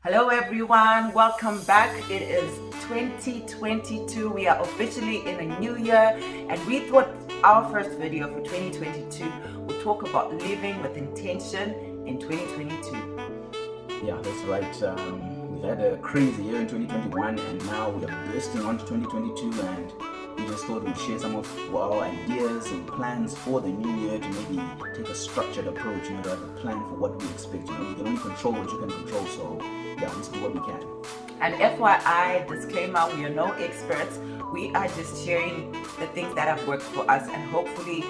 Hello everyone, welcome back. It is 2022. We are officially in a new year, and we thought our first video for 2022 would talk about living with intention in 2022. Yeah, that's right. We've had a crazy year in 2021, and now we are bursting onto 2022, and we just thought we'd share some of our ideas and plans for the new year to maybe take a structured approach, to have a plan for what we expect. You can only control what you can control, so yeah, let's do what we can. And FYI, disclaimer, we are no experts. We are just sharing the things that have worked for us, and hopefully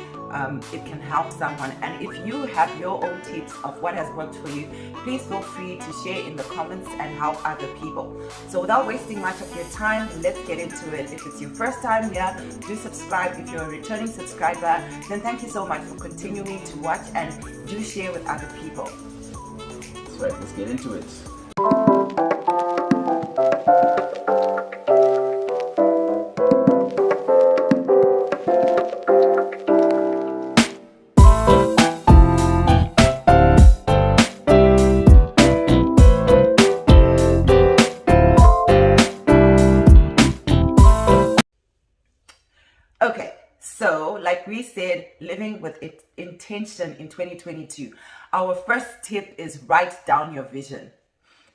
it can help someone. And if you have your own tips of what has worked for you, please feel free to share in the comments and help other people. So without wasting much of your time, let's get into it. If it's your first time here, do subscribe. If you're a returning subscriber, then thank you so much for continuing to watch, and do share with other people. That's right, let's get into it. Okay, so like we said, living with intention in 2022. Our first tip is write down your vision.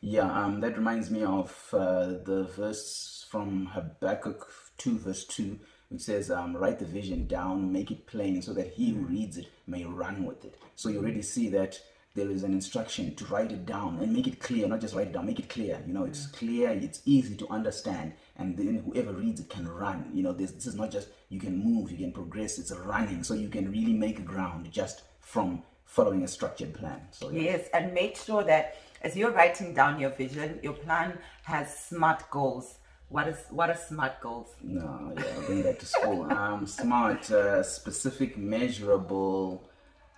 Yeah, that reminds me of the verse from Habakkuk 2, verse 2, which says, write the vision down, make it plain, so that he who reads it may run with it. So you already see that there is an instruction to write it down and make it clear, not just write it down, make it clear. It's clear, it's easy to understand, and then whoever reads it can run. This is not just you can move, you can progress, it's running, so you can really make ground just from following a structured plan. So yeah. Yes, and make sure that as you're writing down your vision, your plan has SMART goals. What are SMART goals? No, yeah, I'll bring that to school. SMART, specific, measurable,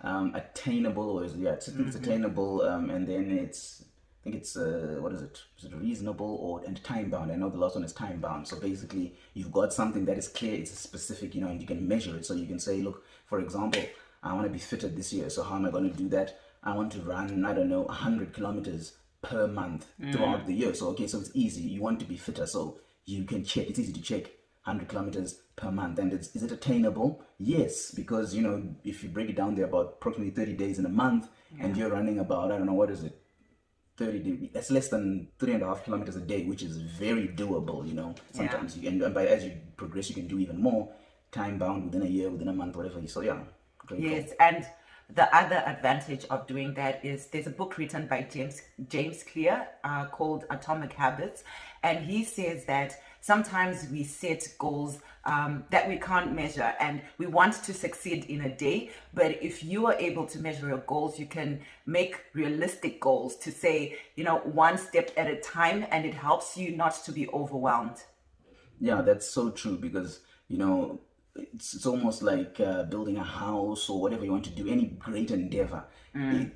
attainable, or it's attainable, and then I think it's what is it? Is it reasonable and time bound? I know the last one is time bound. So basically, you've got something that is clear, it's specific, and you can measure it. So you can say, look, for example, I want to be fitter this year. So how am I going to do that? I want to run, 100 kilometers per month throughout the year. So so it's easy. You want to be fitter, so you can check. It's easy to check 100 kilometers per month. And is it attainable? Yes, because if you break it down, there are about approximately 30 days in a month, and you're running about, what is it, 30 days. That's less than 3.5 kilometers a day, which is very doable. Sometimes and by as you progress, you can do even more. Time bound, within a year, within a month, whatever. So yeah, great. Yes, and the other advantage of doing that is there's a book written by James Clear called Atomic Habits, and he says that sometimes we set goals that we can't measure, and we want to succeed in a day. But if you are able to measure your goals, you can make realistic goals to say, one step at a time, and it helps you not to be overwhelmed. Yeah, that's so true, because it's almost like building a house or whatever you want to do, any great endeavor.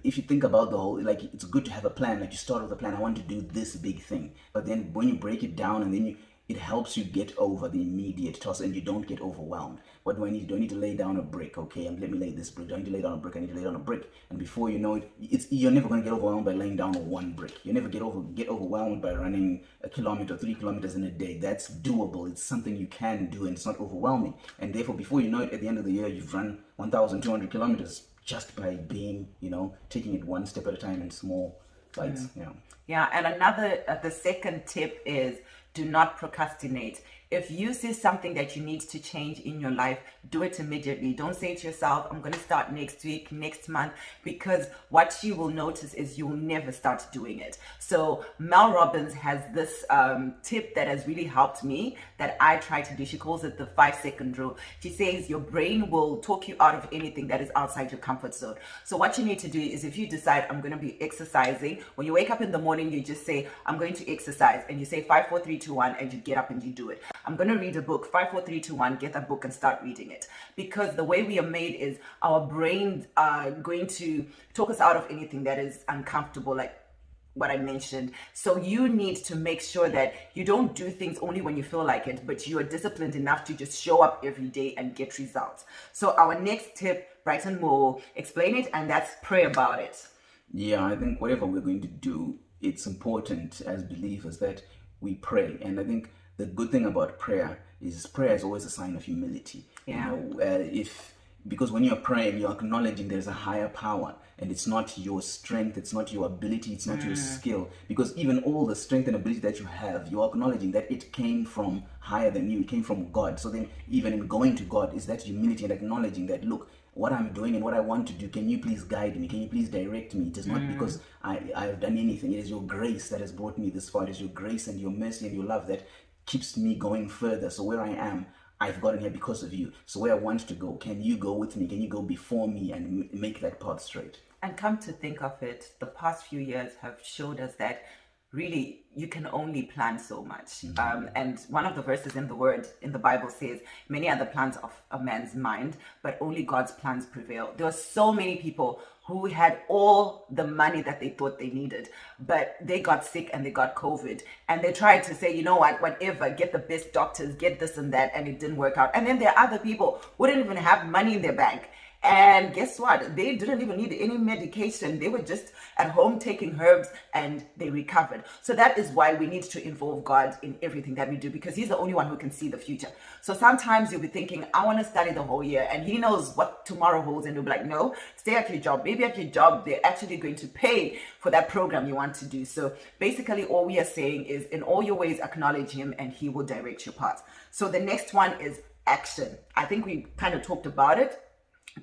If you think about the whole, it's good to have a plan. Like, you start with a plan, I want to do this big thing, but then when you break it down, and then it helps you get over the immediate toss, and you don't get overwhelmed. What do I need? Do I need to lay down a brick? Okay, and let me lay this brick. Do I need to lay down a brick? I need to lay down a brick. And before you know it, you're never going to get overwhelmed by laying down one brick. You never get overwhelmed by running 1 kilometer, 3 kilometers in a day. That's doable. It's something you can do, and it's not overwhelming. And therefore, before you know it, at the end of the year, you've run 1,200 kilometers just by being, taking it one step at a time in small bites. Yeah, and the second tip is, do not procrastinate. If you see something that you need to change in your life, do it immediately. Don't say to yourself, I'm going to start next week, next month, because what you will notice is you'll never start doing it. So Mel Robbins has this tip that has really helped me, that I try to do. She calls it the 5-second rule. She says your brain will talk you out of anything that is outside your comfort zone. So what you need to do is, if you decide, I'm going to be exercising, when you wake up in the morning, you just say, I'm going to exercise, and you say 5, 4, 3, 2, 1, and you get up and you do it. I'm going to read a book, 5, 4, 3, 2, 1, get that book and start reading it. Because the way we are made is our brains are going to talk us out of anything that is uncomfortable, like what I mentioned. So you need to make sure that you don't do things only when you feel like it, but you are disciplined enough to just show up every day and get results. So our next tip, Brighton will explain it, and that's pray about it. Yeah, I think whatever we're going to do, it's important as believers that we pray. And I think the good thing about prayer is always a sign of humility. Yeah. If because when you're praying, you're acknowledging there's a higher power, and it's not your strength, it's not your ability, it's not your skill. Because even all the strength and ability that you have, you're acknowledging that it came from higher than you, it came from God. So then, even in going to God, is that humility and acknowledging that, look, what I'm doing and what I want to do, can you please guide me? Can you please direct me? It is not because I've done anything. It is your grace that has brought me this far. It is your grace and your mercy and your love that keeps me going further. So where I am, I've gotten here because of you. So where I want to go, can you go with me? Can you go before me and make that path straight? And come to think of it, the past few years have showed us that really you can only plan so much. And one of the verses in the Bible says, many are the plans of a man's mind, but only God's plans prevail. There were so many people who had all the money that they thought they needed, but they got sick and they got COVID, and they tried to say, you know what, whatever, get the best doctors, get this and that, and it didn't work out. And then there are other people who didn't even have money in their bank. And guess what? They didn't even need any medication. They were just at home taking herbs and they recovered. So that is why we need to involve God in everything that we do, because he's the only one who can see the future. So sometimes you'll be thinking, I want to study the whole year, and he knows what tomorrow holds, and you'll be like, no, stay at your job. Maybe at your job, they're actually going to pay for that program you want to do. So basically all we are saying is, in all your ways, acknowledge him and he will direct your path. So the next one is action. I think we kind of talked about it.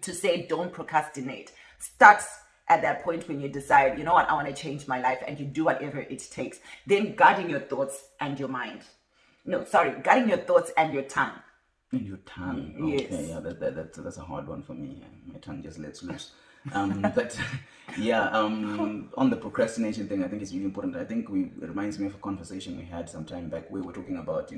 To say don't procrastinate starts at that point when you decide, you know what, I want to change my life, and you do whatever it takes. Then guarding your thoughts and your mind. Guarding your thoughts and your tongue. And your tongue. Yes. Okay, yeah, that's a hard one for me. My tongue just lets loose. But yeah, on the procrastination thing, I think it's really important. I think it reminds me of a conversation we had some time back where we were talking about,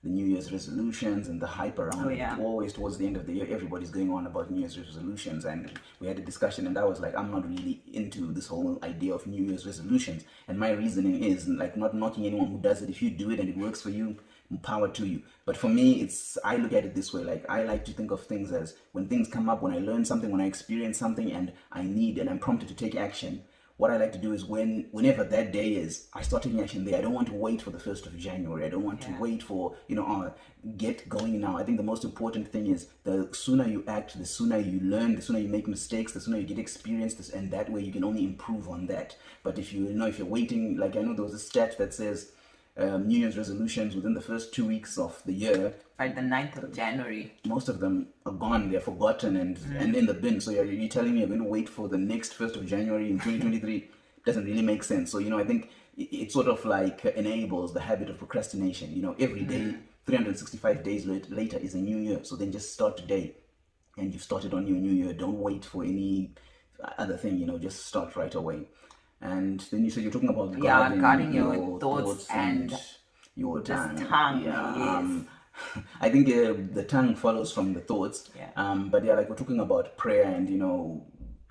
the New Year's resolutions and the hype around it. Always towards the end of the year, everybody's going on about New Year's resolutions, and we had a discussion, and I was like, I'm not really into this whole idea of New Year's resolutions. And my reasoning is like, not knocking anyone who does it. If you do it and it works for you, power to you. But for me, I look at it this way. Like, I like to think of things as, when things come up, when I learn something, when I experience something, and I'm prompted to take action, what I like to do is whenever that day is, I start taking action there. I don't want to wait for the 1st of January. I don't want to wait for, get going now. I think the most important thing is, the sooner you act, the sooner you learn, the sooner you make mistakes, the sooner you get experience, and that way you can only improve on that. But if you're waiting, like, I know there was a stat that says, New Year's resolutions within the first 2 weeks of the year, by the 9th of January, most of them are gone, they're forgotten and in the bin. So you're telling me you're going to wait for the next 1st of January in 2023? Doesn't really make sense. So, I think it sort of like enables the habit of procrastination. Every day, 365 days later is a new year. So then just start today, and you've started on your new year. Don't wait for any other thing, just start right away. And then you said you're talking about guarding your thoughts and your tongue. Yes. I think the tongue follows from the thoughts. But like we're talking about prayer and,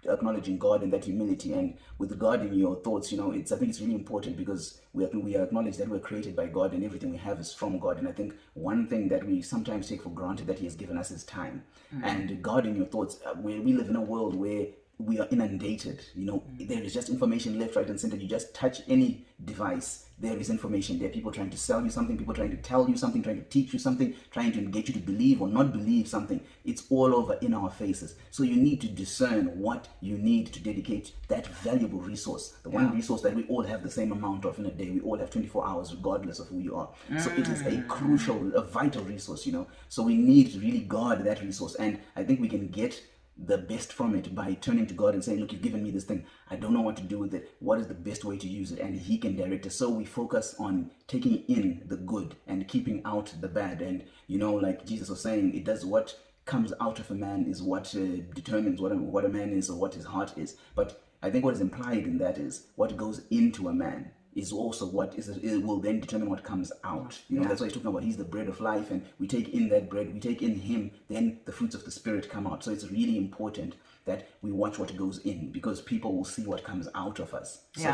acknowledging God and that humility. And with guarding your thoughts, I think it's really important, because we acknowledge that we're created by God and everything we have is from God. And I think one thing that we sometimes take for granted that he has given us is time. And guarding your thoughts, we live in a world where we are inundated. There is just information left, right, and center. You just touch any device, there is information. There are people trying to sell you something, people trying to tell you something, trying to teach you something, trying to get you to believe or not believe something. It's all over in our faces. So you need to discern what you need to dedicate that valuable resource, the one resource that we all have the same amount of in a day. We all have 24 hours regardless of who you are. So it is a crucial, a vital resource, So we need to really guard that resource. And I think we can get the best from it by turning to God and saying, look, you've given me this thing. I don't know what to do with it. What is the best way to use it? And he can direct us. So we focus on taking in the good and keeping out the bad. And, like Jesus was saying, it does what comes out of a man is what determines what a man is or what his heart is. But I think what is implied in that is what goes into a man is also it will then determine what comes out. That's why he's talking about he's the bread of life, and we take in that bread, we take in him, then the fruits of the Spirit come out. So it's really important that we watch what goes in, because people will see what comes out of us. So,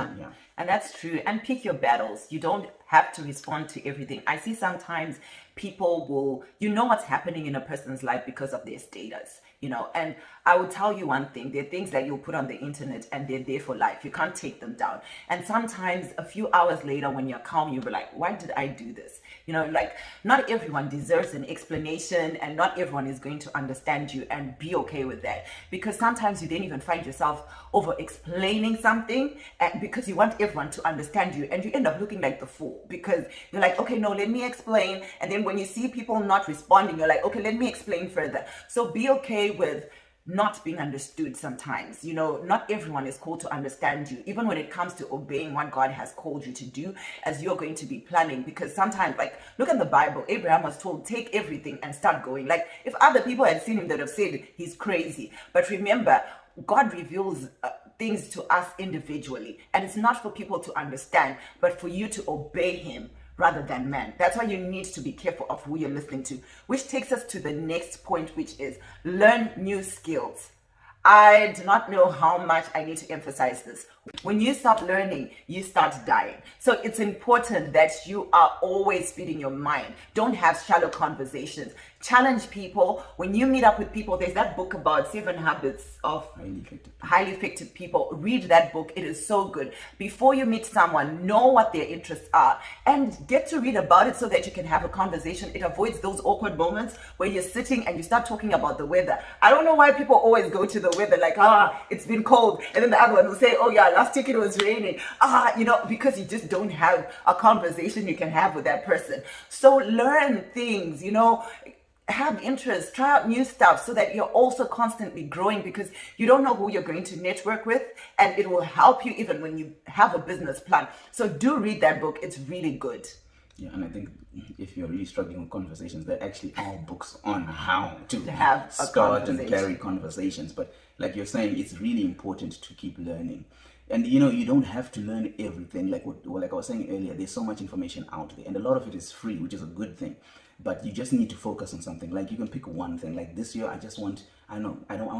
and that's true. And pick your battles. You don't have to respond to everything. I see sometimes people will, what's happening in a person's life because of their status, and I will tell you one thing. There are things that you'll put on the internet and they're there for life. You can't take them down. And sometimes a few hours later when you're calm, you'll be like, why did I do this? You know, like not everyone deserves an explanation and not everyone is going to understand you, and be okay with that. Because sometimes you then even find yourself over explaining something and because you want everyone to understand you, and you end up looking like the fool because you're like, okay, no, let me explain. And then when you see people not responding, you're like, okay, let me explain further. So be okay with not being understood sometimes. You know, not everyone is called to understand you, even when it comes to obeying what God has called you to do as you're going to be planning. Because sometimes, like, look at the Bible. Abraham was told, take everything and start going. Like, if other people had seen him, they'd have said he's crazy. But remember, God reveals things to us individually, and it's not for people to understand, but for you to obey him rather than man. That's why you need to be careful of who you're listening to, which takes us to the next point, which is learn new skills. I do not know how much I need to emphasize this. When you stop learning, you start dying. So it's important that you are always feeding your mind. Don't have shallow conversations. Challenge people. When you meet up with people, there's that book about 7 habits of highly effective people. Read that book. It is so good. Before you meet someone, know what their interests are and get to read about it so that you can have a conversation. It avoids those awkward moments where you're sitting and you start talking about the weather. I don't know why people always go to the weather like, it's been cold. And then the other one will say, oh yeah, last week it was raining. You know, because you just don't have a conversation you can have with that person. So learn things, you know, have interest, try out new stuff so that you're also constantly growing, because you don't know who you're going to network with, and it will help you even when you have a business plan. So do read that book. It's really good. Yeah, and I think if you're really struggling with conversations, there actually are books on how to have start and carry conversations. But like you're saying, it's really important to keep learning. And you know, you don't have to learn everything. Like I was saying earlier, there's so much information out there, and a lot of it is free, which is a good thing. But you just need to focus on something. Like you can pick one thing. Like this year, I want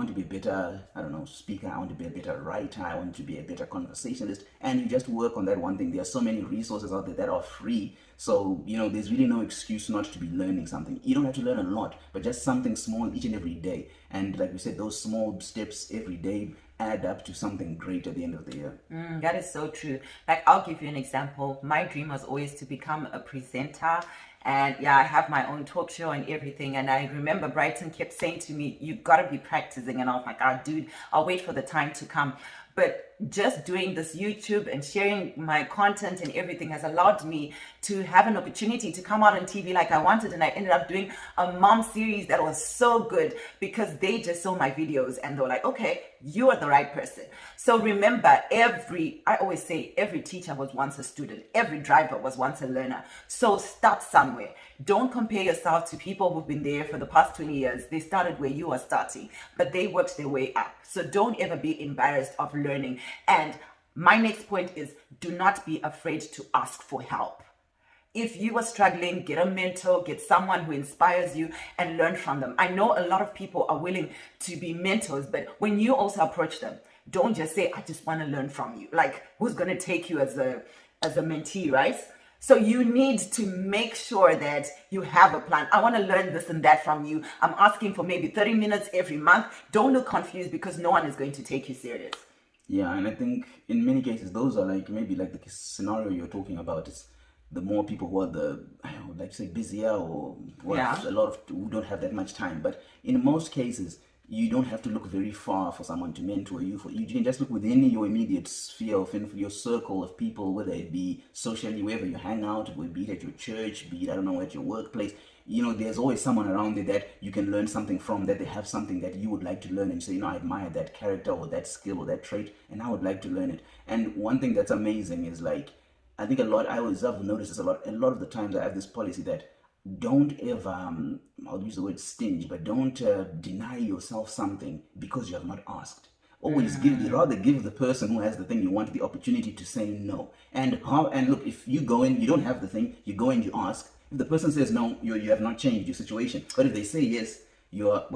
to be a better, speaker. I want to be a better writer. I want to be a better conversationalist. And you just work on that one thing. There are so many resources out there that are free. So, you know, there's really no excuse not to be learning something. You don't have to learn a lot, but just something small each and every day. And like we said, those small steps every day add up to something great at the end of the year. That is so true. Like, I'll give you an example. My dream was always to become a presenter. And yeah, I have my own talk show and everything. And I remember Brighton kept saying to me, you got to be practicing. And I was like, dude, I'll wait for the time to come. But just doing this YouTube and sharing my content and everything has allowed me to have an opportunity to come out on TV like I wanted. And I ended up doing a mom series that was so good because they just saw my videos and they were like, okay, you are the right person. So remember, I always say every teacher was once a student. Every driver was once a learner. So start somewhere. Don't compare yourself to people who've been there for the past 20 years. They started where you are starting, but they worked their way up. So don't ever be embarrassed of learning. And my next point is, do not be afraid to ask for help. If you are struggling, get a mentor, get someone who inspires you and learn from them. I know a lot of people are willing to be mentors, but when you also approach them, don't just say, I just want to learn from you. Like, who's going to take you as a mentee, right? So you need to make sure that you have a plan. I want to learn this and that from you. I'm asking for maybe 30 minutes every month. Don't look confused because no one is going to take you serious. Yeah, and I think in many cases, those are maybe the scenario you're talking about. It's the more people who are busier or a lot of who don't have that much time. But in most cases, you don't have to look very far for someone to mentor you. You can just look within your immediate sphere of your circle of people, whether it be socially, wherever you hang out, be it at your church, be it, at your workplace. You know, there's always someone around there that you can learn something from, that they have something that you would like to learn and say, I admire that character or that skill or that trait, and I would like to learn it. And one thing that's amazing is I think I always have noticed this a lot of the times I have this policy that don't ever, I'll use the word stinge, but don't deny yourself something because you have not asked. Always rather give the person who has the thing you want the opportunity to say no. And look, if you go in, you don't have the thing, you go in, you ask. If the person says no, you have not changed your situation. But if they say yes, you've got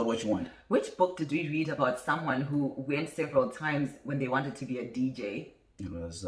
what you want. Which book did we read about someone who went several times when they wanted to be a DJ? It was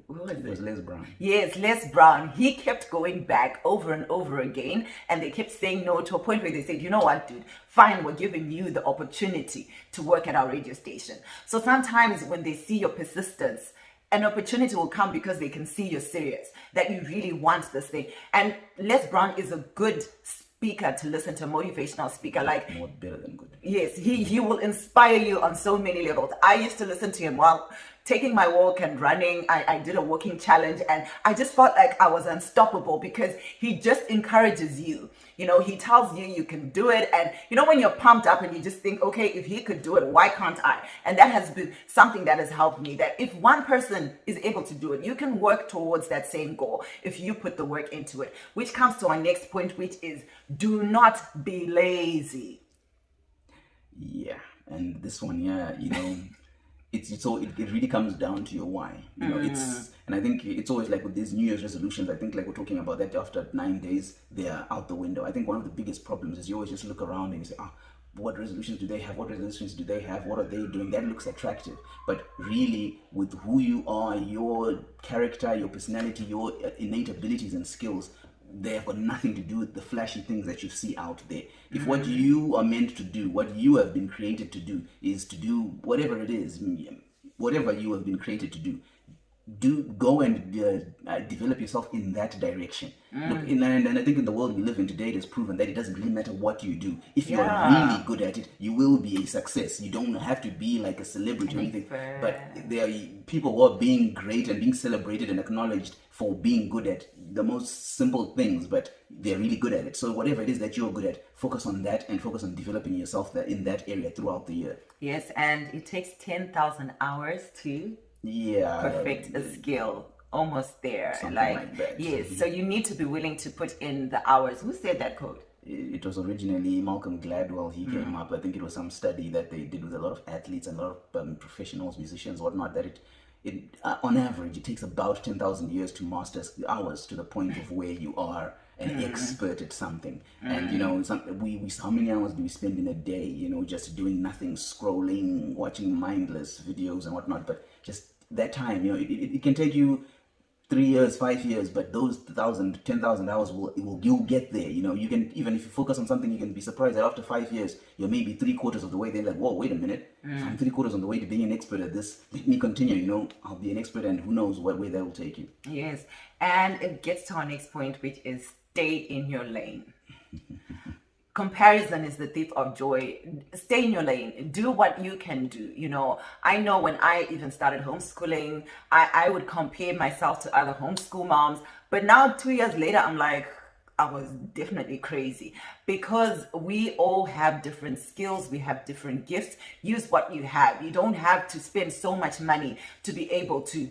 Who was It was it? Les Brown. Yes, Les Brown. He kept going back over and over again, and they kept saying no to a point where they said, you know what, dude, fine, we're giving you the opportunity to work at our radio station. So sometimes when they see your persistence, an opportunity will come because they can see you're serious, that you really want this thing. And Les Brown is a good speaker to listen to, a motivational speaker. Like, More better than good. yes, he will inspire you on so many levels. I used to listen to him while taking my walk and running. I did a walking challenge, and I just felt like I was unstoppable because he just encourages you. You know, he tells you you can do it. And you know, when you're pumped up and you just think, okay, if he could do it, why can't I? And that has been something that has helped me, that if one person is able to do it, you can work towards that same goal if you put the work into it. Which comes to our next point, which is do not be lazy. Yeah, and this one, yeah, it's all it really comes down to your why. It's, and I think it's always like with these New Year's resolutions. I think like we're talking about that after 9 days, they are out the window. I think one of the biggest problems is you always just look around and you say, what resolutions do they have? What resolutions do they have? What are they doing? That looks attractive, but really, with who you are, your character, your personality, your innate abilities and skills, they have got nothing to do with the flashy things that you see out there. If what you are meant to do, what you have been created to do, is to do whatever it is, whatever you have been created to do, go and develop yourself in that direction. Look, and I think in the world we live in today, it is proven that it doesn't really matter what you do. If you are really good at it, you will be a success. You don't have to be like a celebrity or anything. But there are people who are being great and being celebrated and acknowledged for being good at the most simple things, but they're really good at it. So whatever it is that you're good at, focus on that and focus on developing yourself in that area throughout the year. Yes, and it takes 10,000 hours to perfect a skill. Almost there. Something like that. Yes, so you need to be willing to put in the hours. Who said that quote? It was originally Malcolm Gladwell. He came up. I think it was some study that they did with a lot of athletes and a lot of professionals, musicians, whatnot. That it on average it takes about 10,000 years to master hours to the point of where you are an expert at something. And we how many hours do we spend in a day? Just doing nothing, scrolling, watching mindless videos and whatnot. But just that time, it can take you 3 years, 5 years, but those 10,000 hours you'll get there. You can, even if you focus on something, you can be surprised that after 5 years, you're maybe 3/4 of the way. They're like, whoa, wait a minute, I'm 3/4 on the way to being an expert at this. Let me continue. I'll be an expert, and who knows what way that will take you. Yes, and it gets to our next point, which is stay in your lane. Comparison is the thief of joy. Stay in your lane. Do what you can do. I know when I even started homeschooling, I would compare myself to other homeschool moms. But now 2 years later, I'm like, I was definitely crazy, because we all have different skills. We have different gifts. Use what you have. You don't have to spend so much money to be able to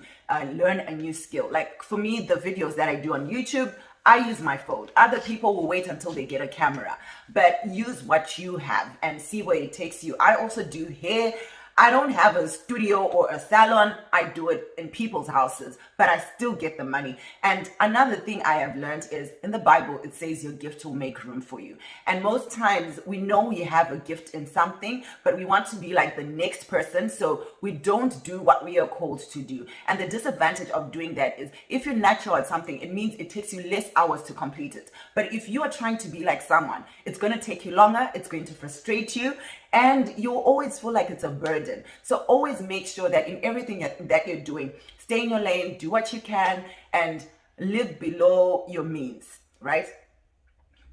learn a new skill. Like for me, the videos that I do on YouTube, I use my phone. Other people will wait until they get a camera, but use what you have and see where it takes you. I also do hair. I don't have a studio or a salon. I do it in people's houses, but I still get the money. And another thing I have learned is in the Bible, it says your gift will make room for you. And most times we know we have a gift in something, but we want to be like the next person. So we don't do what we are called to do. And the disadvantage of doing that is if you're natural at something, it means it takes you less hours to complete it. But if you are trying to be like someone, it's going to take you longer. It's going to frustrate you. And you'll always feel like it's a burden. So always make sure that in everything that you're doing, stay in your lane, do what you can, and live below your means, right?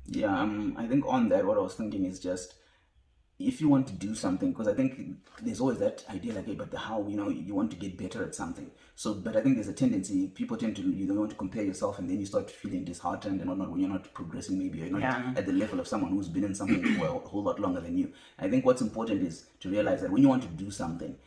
Yeah, I think on that, what I was thinking is just, if you want to do something, because I think there's always that idea like, hey, but how, you want to get better at something. So, but I think there's a tendency, people tend to, you don't want to compare yourself, and then you start feeling disheartened and whatnot when you're not progressing. Maybe you're not at the level of someone who's been in something for a whole lot longer than you. I think what's important is to realize that when you want to do something,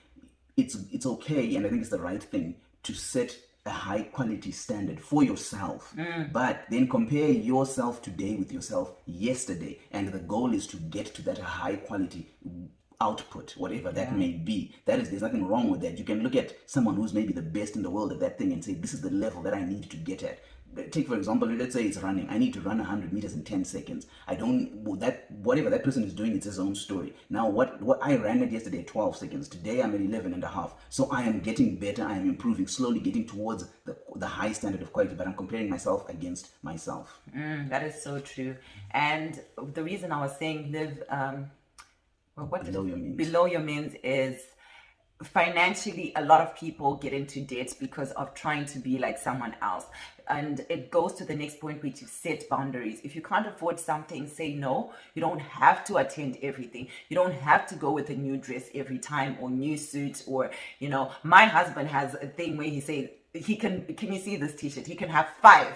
it's okay, and I think it's the right thing to set a high quality standard for yourself, but then compare yourself today with yourself yesterday, and the goal is to get to that high quality output, whatever that may be. There's nothing wrong with that. You can look at someone who's maybe the best in the world at that thing and say, this is the level that I need to get at. take for example, let's say it's running. I need to run 100 meters in 10 seconds. I don't that whatever that person is doing, it's his own story. Now what I ran it yesterday at 12 seconds. Today I'm at 11 and a half. So I am getting better. I am improving, slowly getting towards the high standard of quality, but I'm comparing myself against myself. That is so true. And the reason I was saying live below your means is financially, a lot of people get into debt because of trying to be like someone else. And it goes to the next point, which is set boundaries. If you can't afford something, say no. You don't have to attend everything. You don't have to go with a new dress every time or new suit, or, you know, my husband has a thing where he says, can you see this t-shirt? He can have 5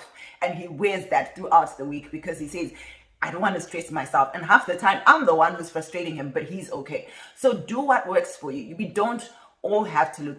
and he wears that throughout the week because he says, I don't want to stress myself. And half the time, I'm the one who's frustrating him, but he's okay. So do what works for you. We don't all have to look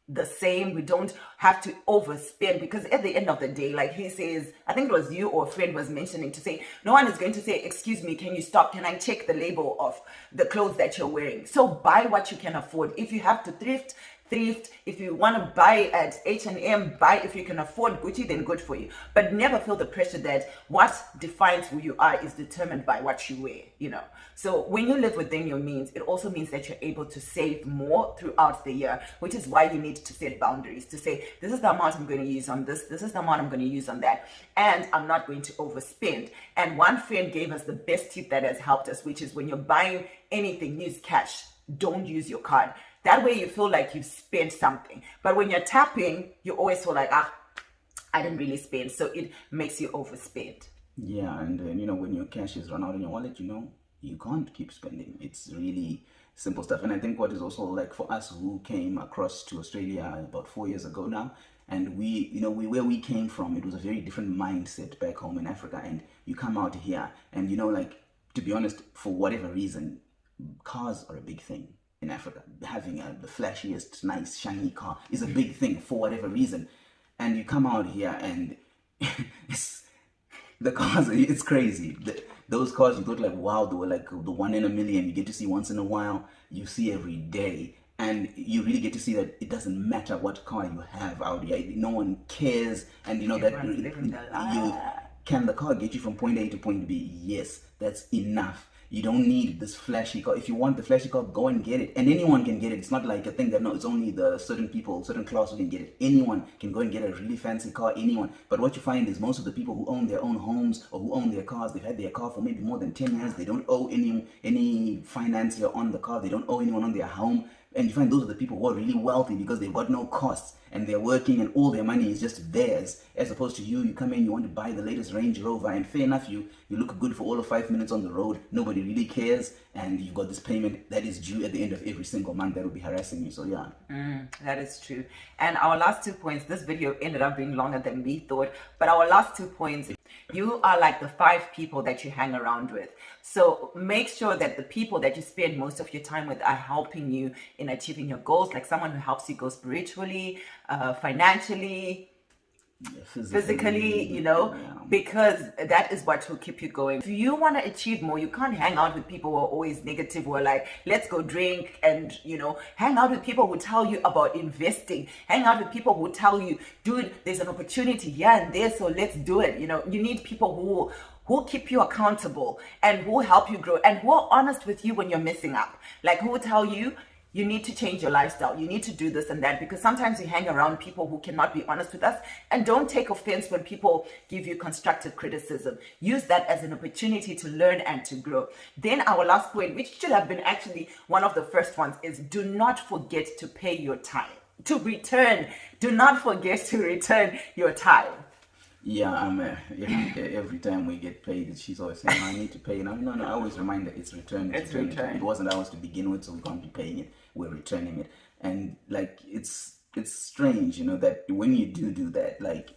the same. We don't have to overspend, because at the end of the day, like he says, I think it was you or a friend was mentioning, to say, no one is going to say, excuse me, can you stop? Can I check the label of the clothes that you're wearing? So buy what you can afford. If you have to thrift. If you want to buy at H&M, buy. If you can afford Gucci, then good for you. But never feel the pressure that what defines who you are is determined by what you wear, you know. So when you live within your means, it also means that you're able to save more throughout the year, which is why you need to set boundaries, to say, this is the amount I'm going to use on this is the amount I'm going to use on that, and I'm not going to overspend. And one friend gave us the best tip that has helped us, which is when you're buying anything, use cash. Don't use your card. That way you feel like you've spent something. But when you're tapping, you always feel like, I didn't really spend. So it makes you overspend. Yeah, and you know, when your cash is run out in your wallet, you know, you can't keep spending. It's really simple stuff. And I think what is also, like, for us who came across to Australia about 4 years ago now, and where we came from, it was a very different mindset back home in Africa. And you come out here and, you know, like, to be honest, for whatever reason, cars are a big thing in Africa. Having the flashiest, nice, shiny car is a big thing for whatever reason. And you come out here and the cars, it's crazy. Those cars, you thought like, wow, they were like the one in a million. You get to see once in a while, you see every day. And you really get to see that it doesn't matter what car you have out here. No one cares. And you know that can the car get you from point A to point B? Yes, that's enough. You don't need this flashy car. If you want the flashy car, go and get it. And anyone can get it. It's not like a thing that, no, it's only the certain people, certain class who can get it. Anyone can go and get a really fancy car, anyone. But what you find is most of the people who own their own homes or who own their cars, they've had their car for maybe more than 10 years. They don't owe any financier on the car. They don't owe anyone on their home. And you find those are the people who are really wealthy because they've got no costs and they're working and all their money is just theirs. As opposed to you come in, you want to buy the latest Range Rover, and fair enough, you look good for all of 5 minutes on the road. Nobody really cares, and you've got this payment that is due at the end of every single month that will be harassing you. So yeah. That is true. And our last 2 points, this video ended up being longer than we thought, but our last 2 points, you are like the 5 people that you hang around with. So make sure that the people that you spend most of your time with are helping you in achieving your goals, like someone who helps you go spiritually, financially, physically, you know, because that is what will keep you going. If you want to achieve more, you can't hang out with people who are always negative, who are like, let's go drink, and, you know, hang out with people who tell you about investing, hang out with people who tell you, dude, there's an opportunity here and there, so let's do it. You know, you need people who keep you accountable and who help you grow and who are honest with you when you're messing up. Like, who will tell you, you need to change your lifestyle, you need to do this and that, because sometimes we hang around people who cannot be honest with us. And don't take offense when people give you constructive criticism. Use that as an opportunity to learn and to grow. Then our last point, which should have been actually one of the first ones, is do not forget to pay your tithe. Do not forget to return your tithe. Yeah, every time we get paid, she's always saying, I need to pay. And no, I always remind her it's returned. It's returned. It wasn't ours to begin with, so we can't be paying it. We're returning it. And like, it's strange, you know, that when you do that, like,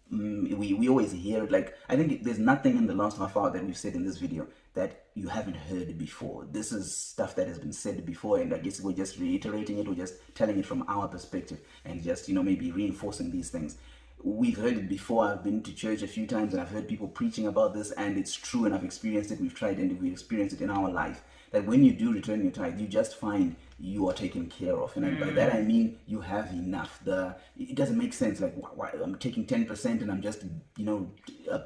we always hear it. Like, I think there's nothing in the last half hour that we've said in this video that you haven't heard before. This is stuff that has been said before, and I guess we're just reiterating it. We're just telling it from our perspective and just, you know, maybe reinforcing these things. We've heard it before. I've been to church a few times and I've heard people preaching about this, and it's true, and I've experienced it. We've tried and we've experienced it in our life, that when you do return your tithe, you just find you are taken care of. And by that I mean you have enough. It doesn't make sense, like, why I'm taking 10% and I'm just,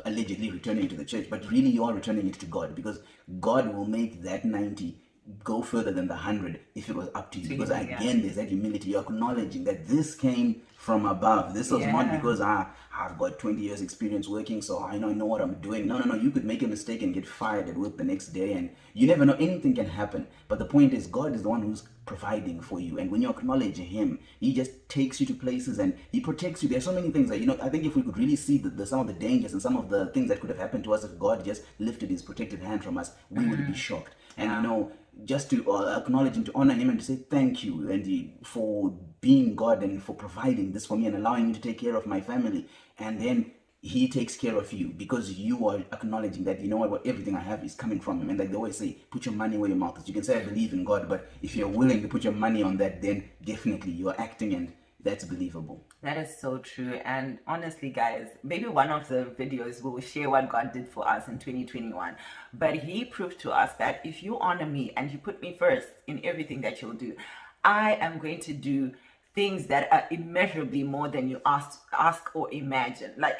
allegedly returning it to the church, but really you are returning it to God, because God will make that 90 go further than the 100 if it was up to you. Because again, there's that humility. You're acknowledging that this came from above. This was not because I've got 20 years experience working, so I know what I'm doing. No. You could make a mistake and get fired at work the next day, and you never know. Anything can happen. But the point is, God is the one who's providing for you, and when you acknowledge Him, He just takes you to places and He protects you. There's so many things that, I think if we could really see some of the dangers and some of the things that could have happened to us if God just lifted His protective hand from us, we would be shocked. And just to acknowledge and to honor Him and to say thank you for being God and for providing this for me and allowing me to take care of my family. And then He takes care of you because you are acknowledging that, what everything I have is coming from Him. And like they always say, put your money where your mouth is. You can say I believe in God, but if you're willing to put your money on that, then definitely you're acting, and that's believable. That is so true. And honestly, guys, maybe one of the videos will share what God did for us in 2021. But He proved to us that if you honor me and you put me first in everything that you'll do, I am going to do things that are immeasurably more than you ask or imagine. Like,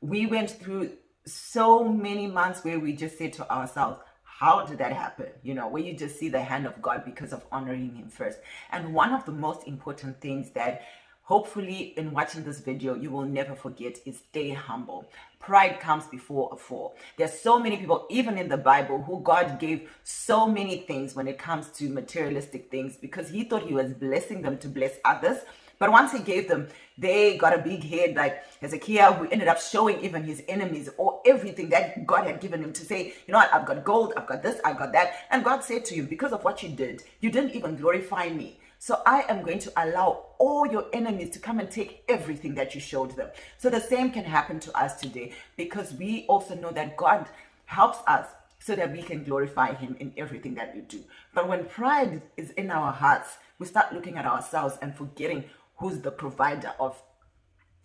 we went through so many months where we just said to ourselves, how did that happen? Where you just see the hand of God because of honoring Him first. And one of the most important things that hopefully in watching this video you will never forget is stay humble. Pride comes before a fall. There's so many people, even in the Bible, who God gave so many things when it comes to materialistic things, because He thought He was blessing them to bless others. But once He gave them, they got a big head, like Hezekiah, who ended up showing even his enemies or everything that God had given him to say, what, I've got gold, I've got this, I've got that. And God said to him, because of what you didn't even glorify me. So I am going to allow all your enemies to come and take everything that you showed them. So the same can happen to us today, because we also know that God helps us so that we can glorify Him in everything that we do. But when pride is in our hearts, we start looking at ourselves and forgetting who's the provider of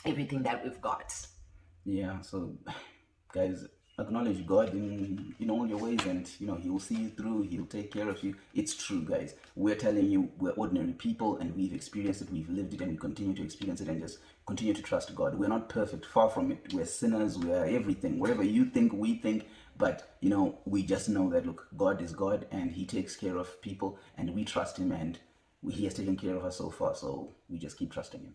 everything that we've got. Yeah, so guys, acknowledge God in all your ways, and He will see you through. He'll take care of you. It's true, guys. We're telling you, we're ordinary people, and we've experienced it, we've lived it, and we continue to experience it, and just continue to trust God. We're not perfect, far from it. We're sinners, we're everything, whatever you think, we think. But we just know that, look, God is God, and He takes care of people, and we trust Him, and He has taken care of us so far, so we just keep trusting Him.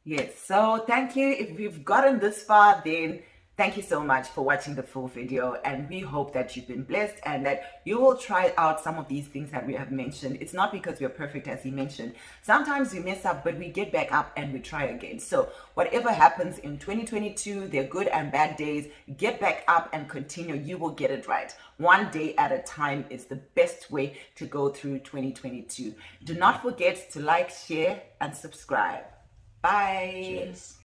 Yes, so thank you. If you've gotten this far, then thank you so much for watching the full video, and we hope that you've been blessed and that you will try out some of these things that we have mentioned. It's not because we're perfect, as he mentioned. Sometimes we mess up, but we get back up and we try again. So whatever happens in 2022, they're good and bad days, get back up and continue. You will get it right. One day at a time is the best way to go through 2022. Do not forget to like, share, and subscribe. Bye. Cheers.